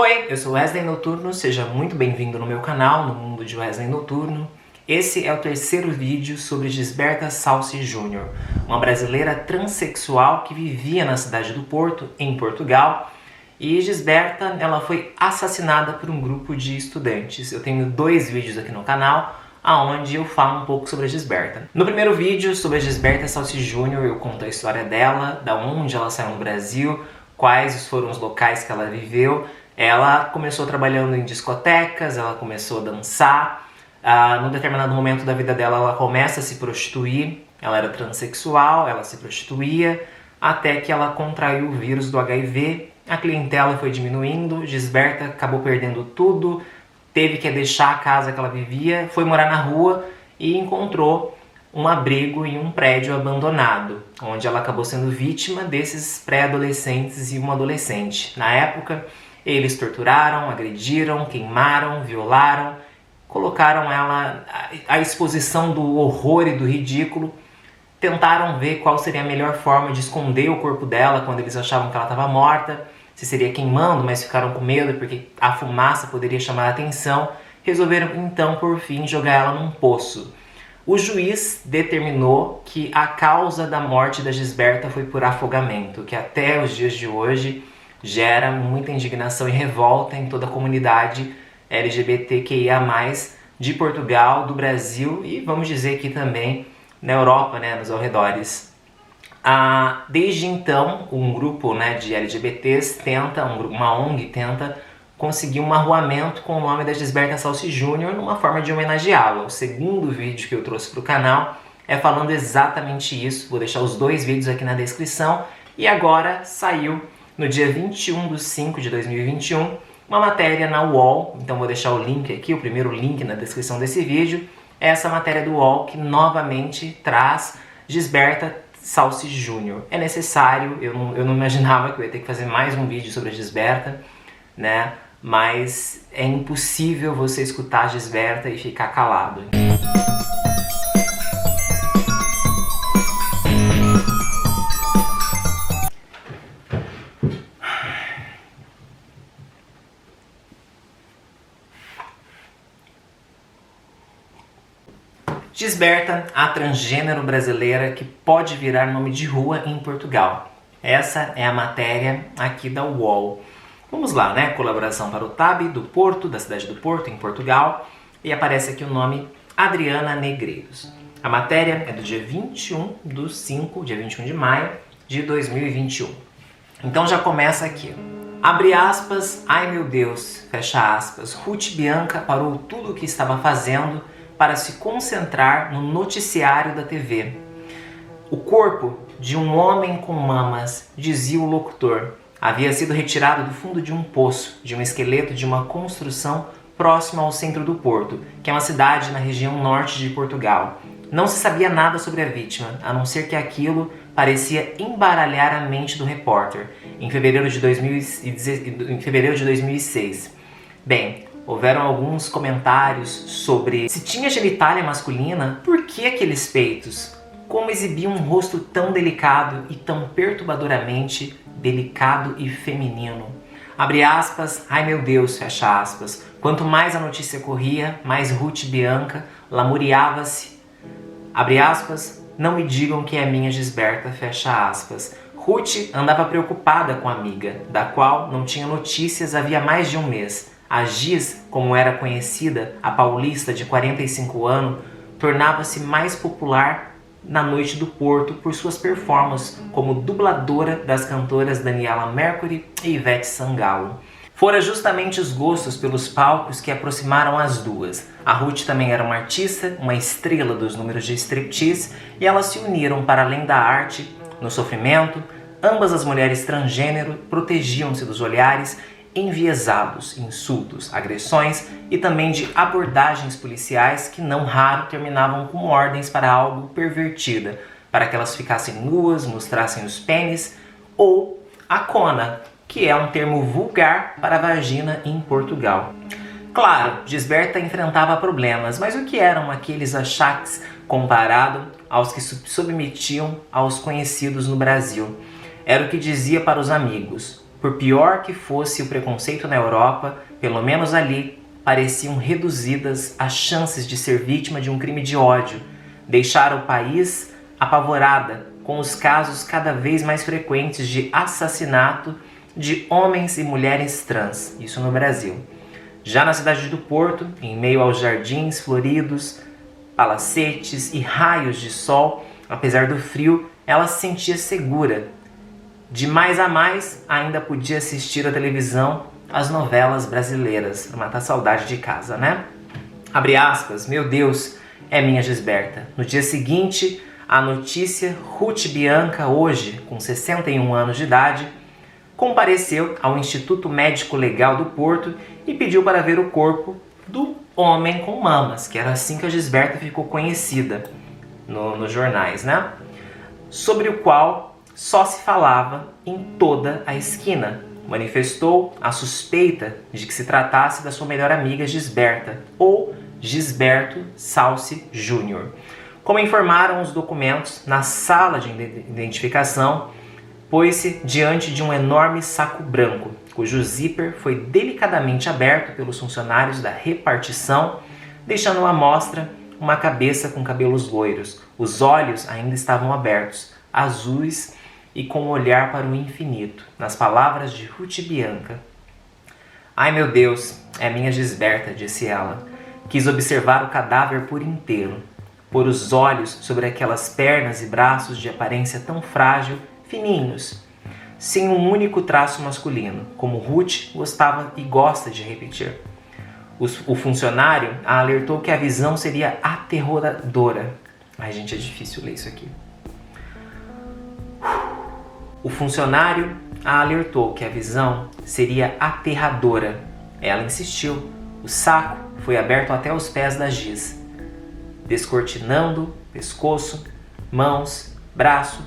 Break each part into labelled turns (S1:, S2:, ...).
S1: Oi, eu sou Wesley Noturno, seja muito bem-vindo no meu canal, no mundo de Wesley Noturno. Esse é o terceiro vídeo sobre Gisberta Salsi Júnior, uma brasileira transexual que vivia na cidade do Porto, em Portugal. E Gisberta, ela foi assassinada por um grupo de estudantes. Eu tenho 2 vídeos aqui no canal, onde eu falo um pouco sobre a Gisberta. No primeiro vídeo sobre a Gisberta Salsi Júnior, eu conto a história dela, da onde ela saiu no Brasil, quais foram os locais que ela viveu. Ela começou trabalhando em discotecas, ela começou a dançar. Num determinado momento da vida dela, ela começa a se prostituir. Ela era transexual, ela se prostituía, até que ela contraiu o vírus do HIV. A clientela foi diminuindo, Gisberta acabou perdendo tudo, teve que deixar a casa que ela vivia, foi morar na rua e encontrou um abrigo em um prédio abandonado, onde ela acabou sendo vítima desses pré-adolescentes e uma adolescente. Na época, eles torturaram, agrediram, queimaram, violaram, colocaram ela à exposição do horror e do ridículo, tentaram ver qual seria a melhor forma de esconder o corpo dela quando eles achavam que ela estava morta, se seria queimando, mas ficaram com medo porque a fumaça poderia chamar a atenção. Resolveram então, por fim, jogar ela num poço. O juiz determinou que a causa da morte da Gisberta foi por afogamento, que até os dias de hoje gera muita indignação e revolta em toda a comunidade LGBTQIA+, de Portugal, do Brasil e vamos dizer aqui também na Europa, nos arredores. Desde então, um grupo de LGBTs uma ONG tenta conseguir um arruamento com o nome da Gisberta Salsi Júnior numa forma de homenageá-la. O segundo vídeo que eu trouxe para o canal é falando exatamente isso. Vou deixar os 2 vídeos aqui na descrição. E agora saiu no dia 21/5/2021 uma matéria na UOL. Então vou deixar o link aqui, o primeiro link na descrição desse vídeo. Essa matéria do UOL que novamente traz Gisberta Salsi Júnior. É necessário, eu não imaginava que eu ia ter que fazer mais um vídeo sobre a Gisberta, mas é impossível você escutar a Gisberta e ficar calado. Gisberta, a transgênero brasileira que pode virar nome de rua em Portugal. Essa é a matéria aqui da UOL. Vamos lá, Colaboração para o TAB do Porto, da cidade do Porto, em Portugal. E aparece aqui o nome Adriana Negreiros. A matéria é do dia 21/5, dia 21 de maio de 2021. Então já começa aqui. Abre aspas, ai meu Deus, fecha aspas. Ruth Bianca parou tudo o que estava fazendo para se concentrar no noticiário da TV. O corpo de um homem com mamas, dizia o locutor, havia sido retirado do fundo de um poço, de um esqueleto de uma construção próxima ao centro do Porto, que é uma cidade na região norte de Portugal. Não se sabia nada sobre a vítima, a não ser que aquilo parecia embaralhar a mente do repórter, em fevereiro de 2006. Bem, houveram alguns comentários sobre se tinha genitália masculina, por que aqueles peitos? Como exibia um rosto tão delicado e tão perturbadoramente delicado e feminino. Abre aspas, ai meu Deus, fecha aspas. Quanto mais a notícia corria, mais Ruth Bianca lamuriava-se. Abre aspas, não me digam que é minha Gisberta, fecha aspas. Ruth andava preocupada com a amiga, da qual não tinha notícias havia mais de um mês. A Giz, como era conhecida, a paulista de 45 anos, tornava-se mais popular na noite do Porto por suas performances como dubladora das cantoras Daniela Mercury e Ivete Sangalo. Fora justamente os gostos pelos palcos que aproximaram as duas. A Ruth também era uma artista, uma estrela dos números de striptease, e elas se uniram para além da arte, no sofrimento. Ambas as mulheres transgênero protegiam-se dos olhares enviesados, insultos, agressões e também de abordagens policiais que não raro terminavam com ordens para algo pervertida, para que elas ficassem nuas, mostrassem os pênis, ou a cona, que é um termo vulgar para vagina em Portugal. Claro, Gisberta enfrentava problemas, mas o que eram aqueles achaques comparado aos que submetiam aos conhecidos no Brasil? Era o que dizia para os amigos. Por pior que fosse o preconceito na Europa, pelo menos ali pareciam reduzidas as chances de ser vítima de um crime de ódio. Deixaram o país apavorada com os casos cada vez mais frequentes de assassinato de homens e mulheres trans, isso no Brasil. Já na cidade do Porto, em meio aos jardins floridos, palacetes e raios de sol, apesar do frio, ela se sentia segura. De mais a mais, ainda podia assistir à televisão as novelas brasileiras, para matar saudade de casa, né? Abre aspas, meu Deus, é minha Gisberta. No dia seguinte, a notícia, Ruth Bianca, hoje com 61 anos de idade, compareceu ao Instituto Médico Legal do Porto e pediu para ver o corpo do homem com mamas, que era assim que a Gisberta ficou conhecida nos jornais, né? Sobre o qual só se falava em toda a esquina. Manifestou a suspeita de que se tratasse da sua melhor amiga Gisberta, ou Gisberto Salsi Júnior. Como informaram os documentos, na sala de identificação, pôs-se diante de um enorme saco branco, cujo zíper foi delicadamente aberto pelos funcionários da repartição, deixando à mostra uma cabeça com cabelos loiros. Os olhos ainda estavam abertos, azuis e com um olhar para o infinito. Nas palavras de Ruth Bianca. Ai meu Deus, é minha Gisberta, disse ela. Quis observar o cadáver por inteiro, pôr os olhos sobre aquelas pernas e braços de aparência tão frágil, fininhos, sem um único traço masculino, como Ruth gostava e gosta de repetir. O funcionário a alertou que a visão seria aterradora. Ai, gente, é difícil ler isso aqui. O funcionário a alertou que a visão seria aterradora. Ela insistiu. O saco foi aberto até os pés da Giz, descortinando pescoço, mãos, braço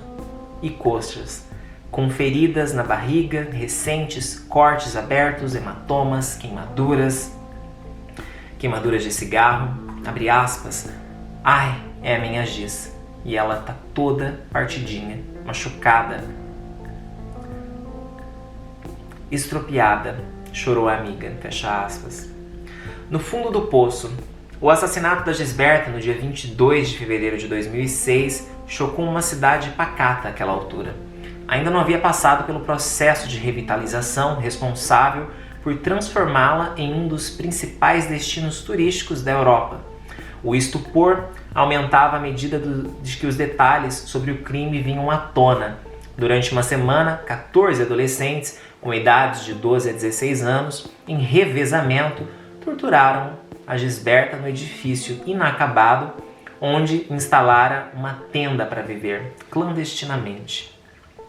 S1: e coxas, com feridas na barriga, recentes, cortes abertos, hematomas, queimaduras de cigarro, abre aspas. Ai, é a minha Giz. E ela tá toda partidinha, machucada, estropiada, chorou a amiga, fecha aspas. No fundo do poço, o assassinato da Gisberta no dia 22 de fevereiro de 2006 chocou uma cidade pacata àquela altura. Ainda não havia passado pelo processo de revitalização responsável por transformá-la em um dos principais destinos turísticos da Europa. O estupor aumentava à medida de que os detalhes sobre o crime vinham à tona. Durante uma semana, 14 adolescentes com idades de 12 a 16 anos, em revezamento, torturaram a Gisberta no edifício inacabado, onde instalara uma tenda para viver clandestinamente.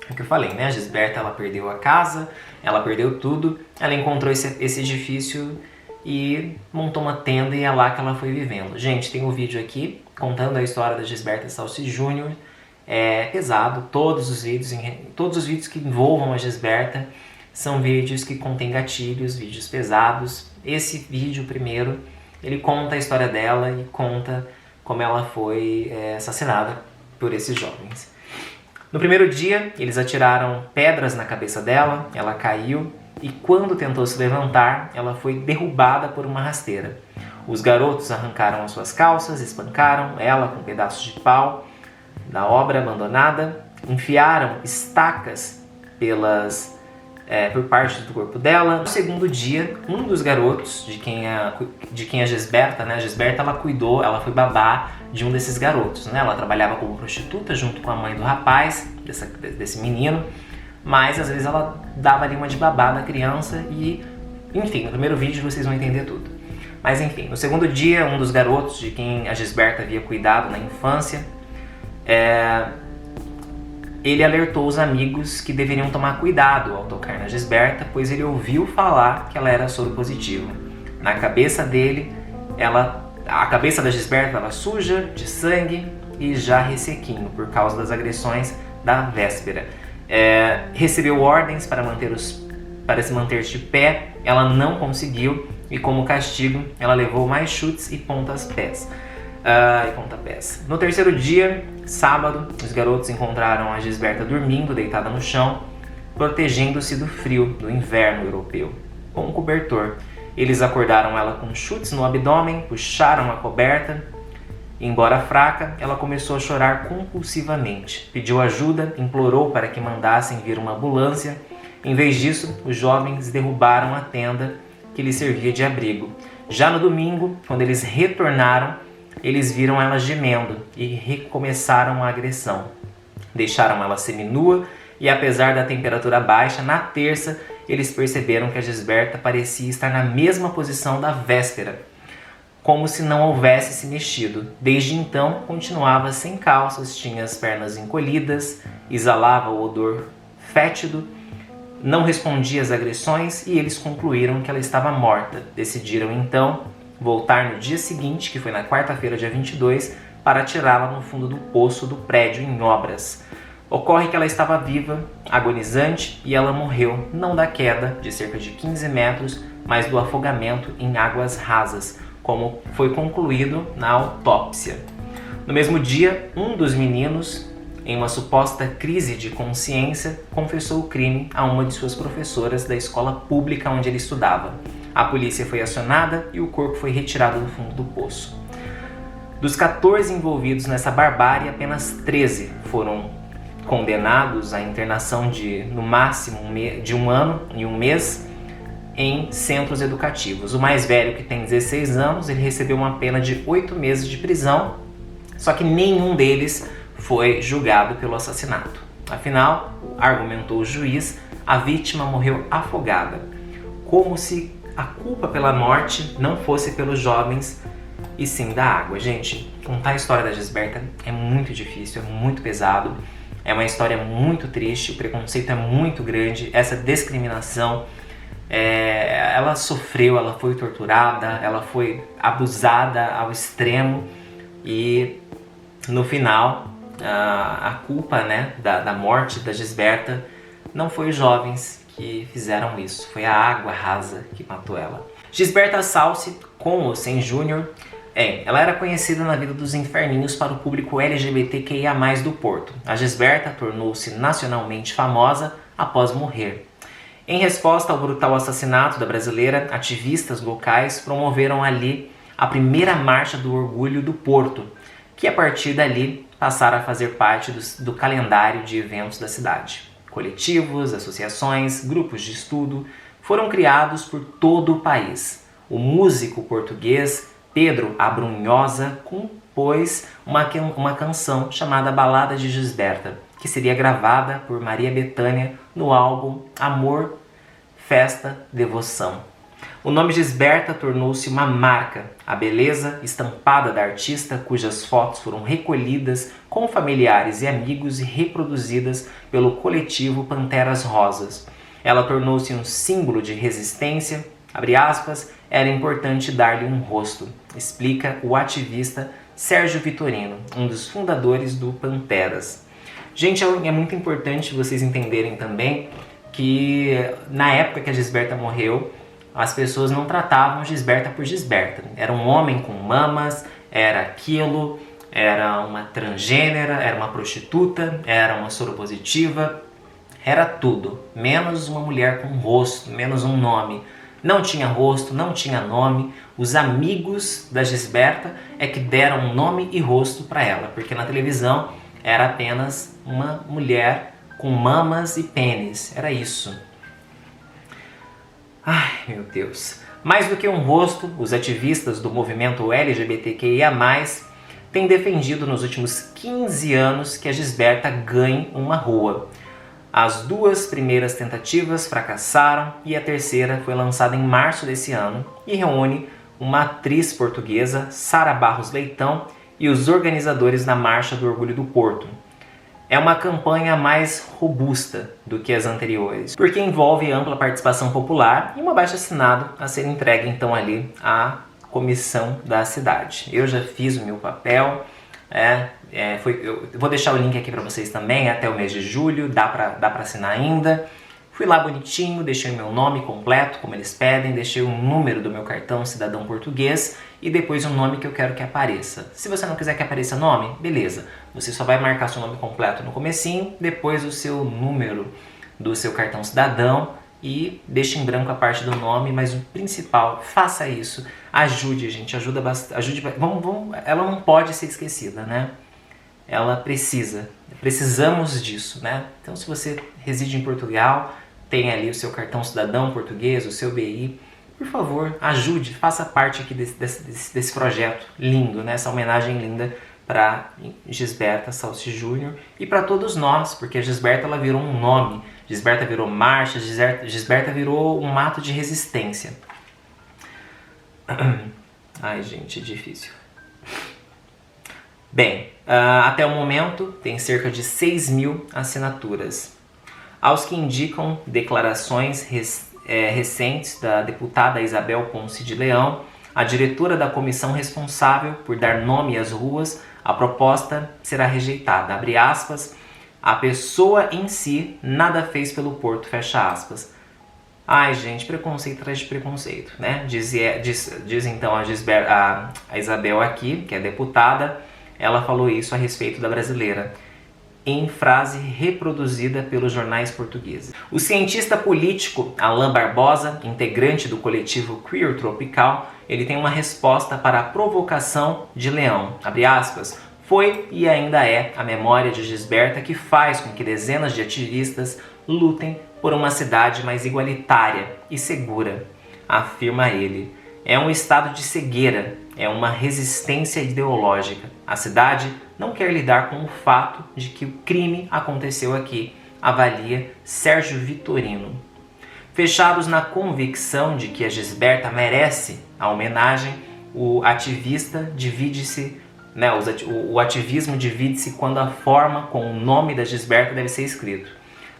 S1: É o que eu falei, né? A Gisberta, ela perdeu a casa, ela perdeu tudo, ela encontrou esse edifício e montou uma tenda e é lá que ela foi vivendo. Gente, tem um vídeo aqui contando a história da Gisberta Salsi Júnior. É pesado, todos os vídeos que envolvam a Gisberta são vídeos que contêm gatilhos, vídeos pesados. Esse vídeo primeiro, ele conta a história dela e conta como ela foi assassinada por esses jovens. No primeiro dia, eles atiraram pedras na cabeça dela, ela caiu e quando tentou se levantar, ela foi derrubada por uma rasteira. Os garotos arrancaram as suas calças, espancaram ela com pedaços de pau da obra abandonada, enfiaram estacas por parte do corpo dela. No segundo dia, um dos garotos, de quem a Gisberta, né? A Gisberta, ela foi babá de um desses garotos, né? Ela trabalhava como prostituta junto com a mãe do rapaz, desse menino, mas às vezes ela dava ali uma de babá da criança e, enfim, no primeiro vídeo vocês vão entender tudo. Mas enfim, no segundo dia, um dos garotos de quem a Gisberta havia cuidado na infância, ele alertou os amigos que deveriam tomar cuidado ao tocar na Gisberta, pois ele ouviu falar que ela era soropositiva. Na cabeça dele, a cabeça da Gisberta estava suja de sangue e já ressequinho por causa das agressões da véspera. Recebeu ordens para se manter de pé, ela não conseguiu e como castigo ela levou mais chutes e pontapés. No terceiro dia, sábado, os garotos encontraram a Gisberta dormindo, deitada no chão. protegendo-se do frio do inverno europeu, com um cobertor. Eles acordaram ela com chutes no abdômen, puxaram a coberta. Embora fraca, ela começou a chorar compulsivamente. Pediu ajuda, implorou para que mandassem vir uma ambulância. Em vez disso, os jovens derrubaram a tenda que lhe servia de abrigo. Já no domingo, quando eles retornaram, eles viram ela gemendo e recomeçaram a agressão. Deixaram ela seminua e, apesar da temperatura baixa, na terça eles perceberam que a Gisberta parecia estar na mesma posição da véspera, como se não houvesse se mexido. Desde então, continuava sem calças, tinha as pernas encolhidas, exalava o odor fétido, não respondia às agressões e eles concluíram que ela estava morta. Decidiram então voltar no dia seguinte, que foi na quarta-feira, dia 22, para tirá-la no fundo do poço do prédio em obras. Ocorre que ela estava viva, agonizante, e ela morreu não da queda de cerca de 15 metros, mas do afogamento em águas rasas, como foi concluído na autópsia. No mesmo dia, um dos meninos, em uma suposta crise de consciência, confessou o crime a uma de suas professoras da escola pública onde ele estudava. A polícia foi acionada e o corpo foi retirado do fundo do poço. Dos 14 envolvidos nessa barbárie, apenas 13 foram condenados à internação de, no máximo, de 1 ano e 1 mês em centros educativos. O mais velho, que tem 16 anos, ele recebeu uma pena de 8 meses de prisão, só que nenhum deles foi julgado pelo assassinato. Afinal, argumentou o juiz, a vítima morreu afogada, como se a culpa pela morte não fosse pelos jovens e sim da água. Gente, contar a história da Gisberta é muito difícil, é muito pesado, é uma história muito triste, o preconceito é muito grande, essa discriminação, ela sofreu, ela foi torturada, ela foi abusada ao extremo e no final a culpa, né, da morte da Gisberta não foi os jovens que fizeram isso, foi a água rasa que matou ela. Gisberta Salsi, com ou sem Júnior, ela era conhecida na vida dos inferninhos para o público LGBTQIA+, do Porto. A Gisberta tornou-se nacionalmente famosa após morrer. Em resposta ao brutal assassinato da brasileira, ativistas locais promoveram ali a primeira Marcha do Orgulho do Porto, que a partir dali passaram a fazer parte do calendário de eventos da cidade. Coletivos, associações, grupos de estudo foram criados por todo o país. O músico português Pedro Abrunhosa compôs uma canção chamada Balada de Gisberta, que seria gravada por Maria Bethânia no álbum Amor, Festa, Devoção. O nome Gisberta tornou-se uma marca, a beleza estampada da artista, cujas fotos foram recolhidas com familiares e amigos e reproduzidas pelo coletivo Panteras Rosas. Ela tornou-se um símbolo de resistência, abre aspas, era importante dar-lhe um rosto, explica o ativista Sérgio Vitorino, um dos fundadores do Panteras. Gente, é muito importante vocês entenderem também que na época que a Gisberta morreu, as pessoas não tratavam Gisberta por Gisberta. Era um homem com mamas, era aquilo, era uma transgênera, era uma prostituta, era uma soropositiva, era tudo, menos uma mulher com rosto, menos um nome. Não tinha rosto, não tinha nome. Os amigos da Gisberta é que deram nome e rosto para ela, porque na televisão era apenas uma mulher com mamas e pênis. Era isso. Ai, meu Deus. Mais do que um rosto, os ativistas do movimento LGBTQIA+, têm defendido nos últimos 15 anos que a Gisberta ganhe uma rua. As 2 primeiras tentativas fracassaram e a terceira foi lançada em março desse ano e reúne uma atriz portuguesa, Sara Barros Leitão, e os organizadores da Marcha do Orgulho do Porto. É uma campanha mais robusta do que as anteriores, porque envolve ampla participação popular e um abaixo-assinado a ser entregue então ali à comissão da cidade. Eu já fiz o meu papel, eu vou deixar o link aqui para vocês também, até o mês de julho, dá para assinar ainda. Fui lá bonitinho, deixei o meu nome completo, como eles pedem, deixei o número do meu cartão cidadão português e depois o nome que eu quero que apareça. Se você não quiser que apareça nome, beleza. Você só vai marcar seu nome completo no comecinho, depois o seu número do seu cartão cidadão e deixe em branco a parte do nome, mas o principal, faça isso. Ajude, gente, ajuda bastante. Ela não pode ser esquecida, né? Ela precisamos disso, né? Então, se você reside em Portugal, tem ali o seu cartão cidadão português, o seu BI, por favor, ajude, faça parte aqui desse projeto lindo, né? Essa homenagem linda para Gisberta Salsi Júnior e para todos nós, porque a Gisberta ela virou um nome, Gisberta virou marcha, Gisberta virou um ato de resistência. Ai, gente, é difícil. Bem, até o momento tem cerca de 6.000 assinaturas. Aos que indicam declarações recentes da deputada Isabel Ponce de Leão, a diretora da comissão responsável por dar nome às ruas, a proposta será rejeitada. Abre aspas, a pessoa em si nada fez pelo Porto, fecha aspas. Ai, gente, preconceito atrás de preconceito, né? Diz então a Isabel aqui, que é deputada, ela falou isso a respeito da brasileira, em frase reproduzida pelos jornais portugueses. O cientista político Alain Barbosa, integrante do coletivo Queer Tropical, ele tem uma resposta para a provocação de Leão. Abre aspas, foi e ainda é a memória de Gisberta que faz com que dezenas de ativistas lutem por uma cidade mais igualitária e segura, afirma ele. É um estado de cegueira, é uma resistência ideológica. A cidade não quer lidar com o fato de que o crime aconteceu aqui, avalia Sérgio Vitorino. Fechados na convicção de que a Gisberta merece a homenagem, o ativismo divide-se quando a forma com o nome da Gisberta deve ser escrito.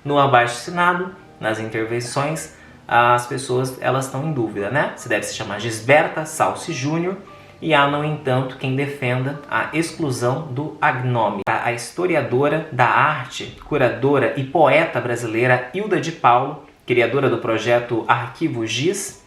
S1: No abaixo-assinado, nas intervenções, as pessoas elas estão em dúvida, né? Se deve se chamar Gisberta Salsi Júnior, e há, no entanto, quem defenda a exclusão do agnome. A historiadora da arte, curadora e poeta brasileira Hilda de Paulo, criadora do projeto Arquivo Giz,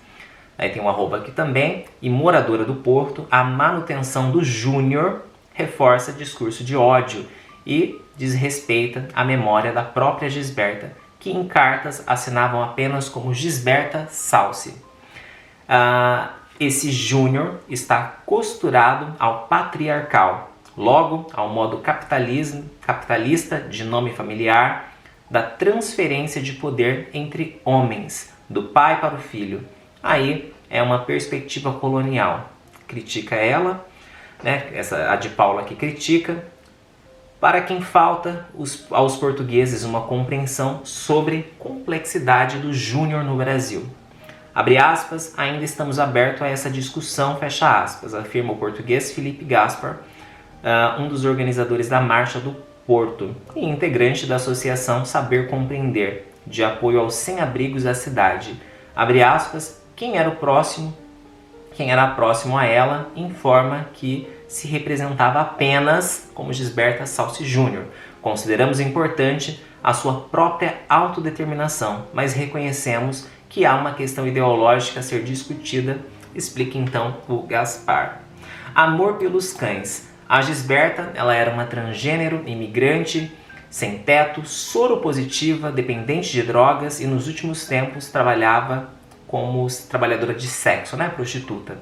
S1: aí tem um arroba aqui também, e moradora do Porto, a manutenção do Júnior reforça discurso de ódio e desrespeita a memória da própria Gisberta, que em cartas assinavam apenas como Gisberta Salsi. Esse Júnior está costurado ao patriarcal, logo ao modo capitalista de nome familiar, da transferência de poder entre homens, do pai para o filho. Aí é uma perspectiva colonial. Critica ela, né? A de Paula que critica, para quem falta aos portugueses uma compreensão sobre a complexidade do Júnior no Brasil. Abre aspas, ainda estamos abertos a essa discussão, fecha aspas, afirma o português Felipe Gaspar, um dos organizadores da Marcha do Porto e integrante da Associação Saber Compreender, de apoio aos sem-abrigos da cidade. Abre aspas, quem era próximo a ela informa que se representava apenas como Gisberta Salsi Júnior. Consideramos importante a sua própria autodeterminação, mas reconhecemos que há uma questão ideológica a ser discutida, explica então o Gaspar. Amor pelos cães. A Gisberta, ela era uma transgênero, imigrante, sem teto, soropositiva, dependente de drogas e nos últimos tempos trabalhava como trabalhadora de sexo, né, prostituta.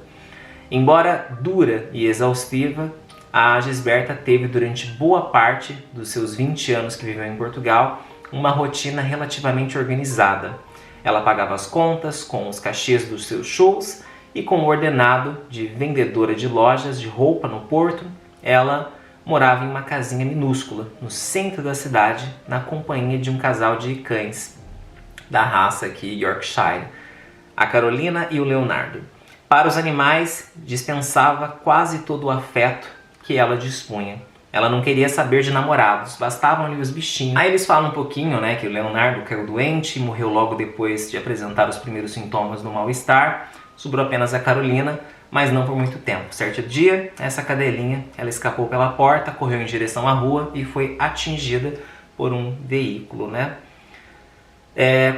S1: Embora dura e exaustiva, a Gisberta teve durante boa parte dos seus 20 anos que viveu em Portugal uma rotina relativamente organizada. Ela pagava as contas com os cachês dos seus shows e com o ordenado de vendedora de lojas de roupa no Porto, ela morava em uma casinha minúscula no centro da cidade na companhia de um casal de cães da raça aqui Yorkshire, a Carolina e o Leonardo. Para os animais, dispensava quase todo o afeto que ela dispunha. Ela não queria saber de namorados, bastavam ali os bichinhos. Aí eles falam um pouquinho, né, que o Leonardo caiu doente e morreu logo depois de apresentar os primeiros sintomas do mal-estar. Sobrou apenas a Carolina, mas não por muito tempo. Certo dia, essa cadelinha, ela escapou pela porta, correu em direção à rua e foi atingida por um veículo, né?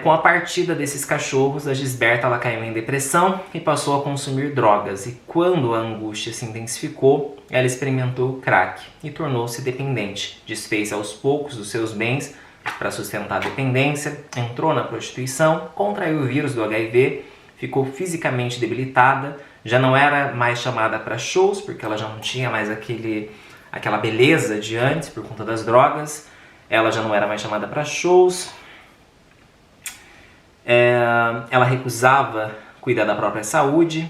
S1: Com a partida desses cachorros, a Gisberta ela caiu em depressão e passou a consumir drogas. E quando a angústia se intensificou, ela experimentou o crack e tornou-se dependente. Desfez aos poucos dos seus bens, para sustentar a dependência, entrou na prostituição, contraiu o vírus do HIV, ficou fisicamente debilitada, já não era mais chamada para shows, porque ela já não tinha mais aquela beleza de antes por conta das drogas, ela já não era mais chamada para shows, ela recusava cuidar da própria saúde,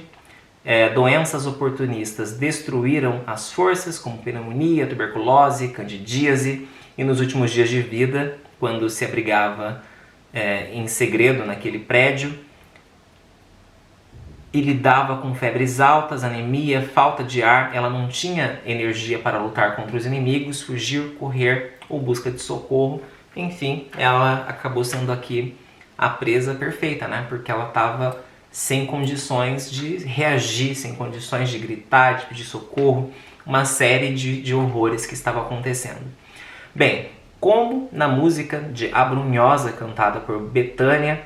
S1: doenças oportunistas destruíram as forças, como pneumonia, tuberculose, candidíase, e nos últimos dias de vida, quando se abrigava em segredo naquele prédio, e lidava com febres altas, anemia, falta de ar, ela não tinha energia para lutar contra os inimigos, fugir, correr ou busca de socorro, enfim, ela acabou sendo aqui a presa perfeita, né? Porque ela estava sem condições de reagir, sem condições de gritar, de pedir socorro, uma série de horrores que estava acontecendo. Bem, como na música de Abrunhosa, cantada por Bethânia,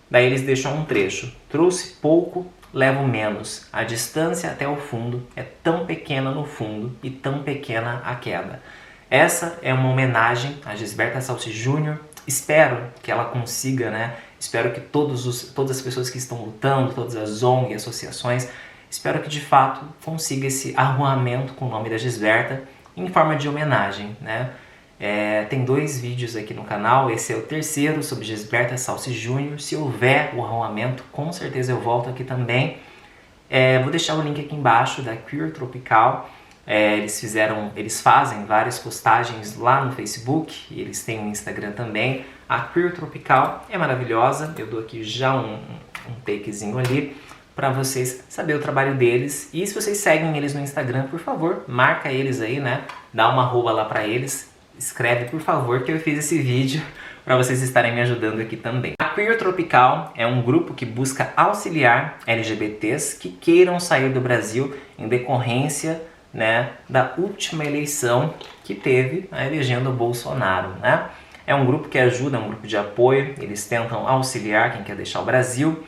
S1: daí eles deixam um trecho: trouxe pouco, levo menos, a distância até o fundo é tão pequena no fundo e tão pequena a queda. Essa é uma homenagem a Gisberta Salsi Júnior. Espero que ela consiga, né? Espero que todas as pessoas que estão lutando, todas as ONG e associações, espero que de fato consiga esse arruamento com o nome da Gisberta em forma de homenagem, né? Tem 2 vídeos aqui no canal, esse é o terceiro sobre Gisberta Salsi Júnior. Se houver o arruamento, com certeza eu volto aqui também. Vou deixar o link aqui embaixo da Queer Tropical. Eles fazem várias postagens lá no Facebook e eles têm um Instagram também. A Queer Tropical é maravilhosa, eu dou aqui já um takezinho ali para vocês saberem o trabalho deles. E se vocês seguem eles no Instagram, por favor, marca eles aí, né? Dá uma arroba lá para eles, escreve por favor que eu fiz esse vídeo para vocês estarem me ajudando aqui também. A Queer Tropical é um grupo que busca auxiliar LGBTs que queiram sair do Brasil em decorrência, né, da última eleição que teve elegendo o Bolsonaro, né? É um grupo que ajuda, é um grupo de apoio, eles tentam auxiliar quem quer deixar o Brasil.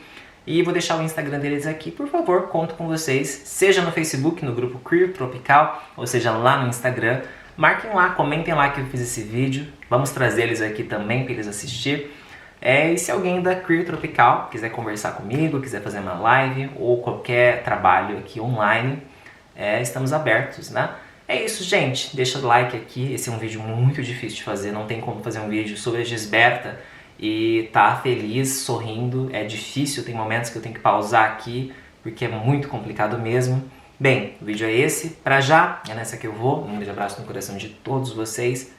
S1: E vou deixar o Instagram deles aqui, por favor, conto com vocês, seja no Facebook, no grupo Queer Tropical, ou seja lá no Instagram. Marquem lá, comentem lá que eu fiz esse vídeo, vamos trazer eles aqui também para eles assistir. E se alguém da Queer Tropical quiser conversar comigo, quiser fazer uma live ou qualquer trabalho aqui online, estamos abertos, né? É isso, gente. Deixa o like aqui. Esse é um vídeo muito difícil de fazer. Não tem como fazer um vídeo sobre a Gisberta e tá feliz, sorrindo. É difícil, tem momentos que eu tenho que pausar aqui, porque é muito complicado mesmo. Bem, o vídeo é esse. Pra já, é nessa que eu vou. Um grande abraço no coração de todos vocês.